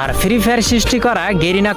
আর free fire সৃষ্টি করা Garena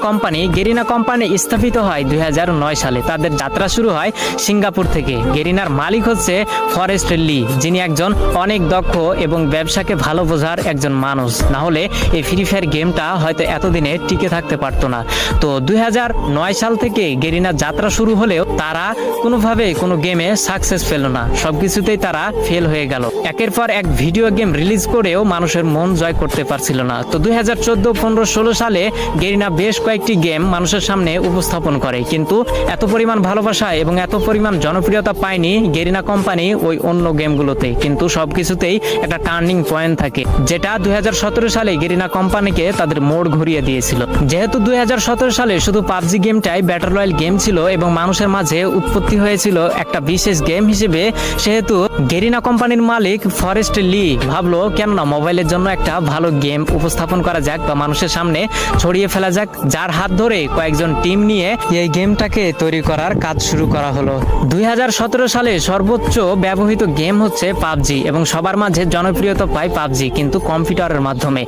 company স্থাপিত হয় 2009 সালে। তাদের যাত্রা শুরু হয় সিঙ্গাপুর থেকে। গেরিনার মালিক হচ্ছে ফরেস্ট লি, যিনি একজন অনেক দক্ষ এবং ব্যবসাকে ভালো বোঝার একজন মানুষ। না হলে এই ফ্রি ফায়ার গেমটা হয়তো এতদিনে টিকে থাকতে পারতো না। তো 2009 সাল থেকে গেরিনার যাত্রা শুরু হলেও তারা কোনোভাবে কোনো গেমে সাকসেস পেল না, সবকিছুতেই তারা ফেল হয়ে গেল। একের পর এক ভিডিও গেম রিলিজ করেও মানুষের মন জয় করতে পারছিল না। তো 2014, 15, 16 সালে গেরিনা বেশ কয়েকটি গেম মানুষের সামনে উপস্থাপন করে, কিন্তু এত পরিমাণ ভালোবাসা এবং এত পরিমাণ জনপ্রিয়তা পায়নি গেরিনা কোম্পানি ওই অন্য গেমগুলোতে। কিন্তু সবকিছুতেই একটা টার্নিং পয়েন্ট থাকে, যেটা 2017 সালে গেরিনা কোম্পানিকে তাদের মোড় ঘুরিয়ে দিয়েছিল। যেহেতু 2017 সালে শুধু পাবজি গেমটাই ব্যাটল রয়্যাল গেম ছিল এবং মানুষের মাঝে উৎপত্তি হয়েছিল একটা বিশেষ গেম হিসেবে, সেহেতু গেরিনা কোম্পানির মালিক ফরেস্ট লি ভাবলো কেননা মোবাইলের জন্য একটা ভালো গেম উপস্থাপন করা যাক বা মানুষের সামনে ছড়িয়ে ফেলা যাক, যার হাত ধরে কয়েকজন টিম নিয়ে এই গেমটাকে তৈরি করার কাজ শুরু করা হলো। 2017 সালে সর্বোচ্চ ব্যবহৃত গেম হচ্ছে পাবজি এবং সবার মাঝে জনপ্রিয়তা পায় পাবজি, কিন্তু কম্পিউটারের মাধ্যমে।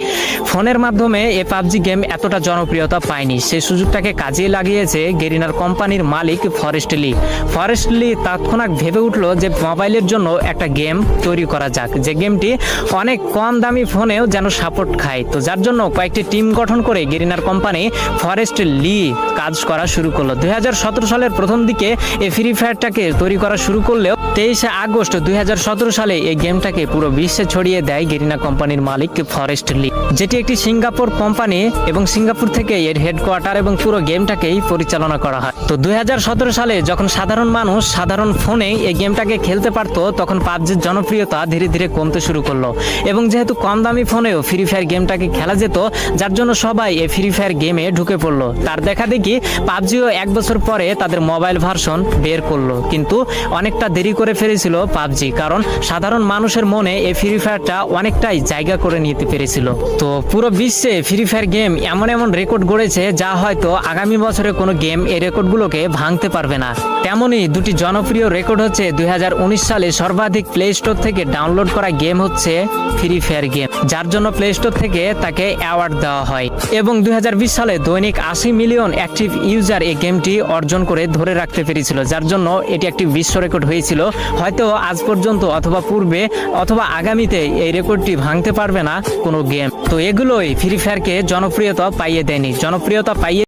ফোনের মাধ্যমে এই পাবজি গেম এতটা জনপ্রিয়তা পায়নি। সেই সুযোগটাকে কাজে লাগিয়েছে গেরিনার কোম্পানির মালিক ফরেস্ট লি তৎক্ষণাৎ ভেবে উঠলো যে মোবাইলের জন্য একটা গেম তৈরি করা যাক, যে গেমটি অনেক কম দামি ফোনেও যেন সাপোর্ট খায়। তো যার জন্য কয়েকটি টিম গঠন করে গেরিনার কোম্পানি ফরেস্ট লি কাজ করা শুরু করলো। 2017 সালের প্রথম দিকে এই ফ্রি ফায়ারটাকে তৈরি করা শুরু করলেও 23 আগস্ট 2017 সালে এই গেমটাকে পুরো বিশ্বে ছড়িয়ে দেয় গেরিনা কোম্পানির মালিক ফরেস্ট লি, যেটি একটি সিঙ্গাপুর কোম্পানি এবং সিঙ্গাপুর থেকে এর হেডকোয়ার্টার এবং পুরো গেমটাকেই পরিচালনা করা হয়। তো 2017 সালে যখন সাধারণ মানুষ সাধারণ ফোনে এই গেমটাকে খেলতে পারতো, তখন পাবজির জনপ্রিয়তা ধীরে ধীরে কমতে শুরু করলো এবং যেহেতু কম দামি ফোনেও ফ্রি ফায়ার গেমটাকে খেলা যেত, যার জন্য সবাই এই ফ্রি ফায়ার গেমে ঢুকে পড়লো। তার দেখা দেখি পাবজিও 1 বছর পরে তাদের মোবাইল ভার্সন বের করলো, কিন্তু অনেকটা দেরি করে ফেলেছিল পাবজি, কারণ সাধারণ মানুষের মনে এই ফ্রি ফায়ারটা অনেকটাই জায়গা করে নিতে পেরেছিল। তো পুরো বিশ্বে ফ্রি ফায়ার গেম এমন এমন রেকর্ড গড়েছে যা হয়তো আগামী বছরে কোনো গেম এই রেকর্ডগুলোকে ভাঙতে পারবে না। তেমনই দুটি জনপ্রিয় রেকর্ড হচ্ছে 2019 সালে সর্বাধিক প্লে স্টোর থেকে ডাউনলোড করা গেম হচ্ছে ফ্রি ফায়ার গেম, যার জন্য প্লে স্টোর থেকে তাকে অ্যাওয়ার্ড দেওয়া হয়, এবং 2020 সালে দৈনিক 80 মিলিয়ন অ্যাক্টিভ ইউজার এই গেমটি অর্জন করে ধরে রাখতে পেরেছিল, যার জন্য এটি একটি বিশ্ব রেকর্ড হয়েছিল। হয়তো আজ পর্যন্ত অথবা পূর্বে অথবা আগামীতে এই রেকর্ডটি ভাঙতে পারবে না কোনো গেম। তো এগুলোই ফ্রি ফায়ারকে জনপ্রিয়তা পাইয়ে দেয়নি, জনপ্রিয়তা পাইয়ে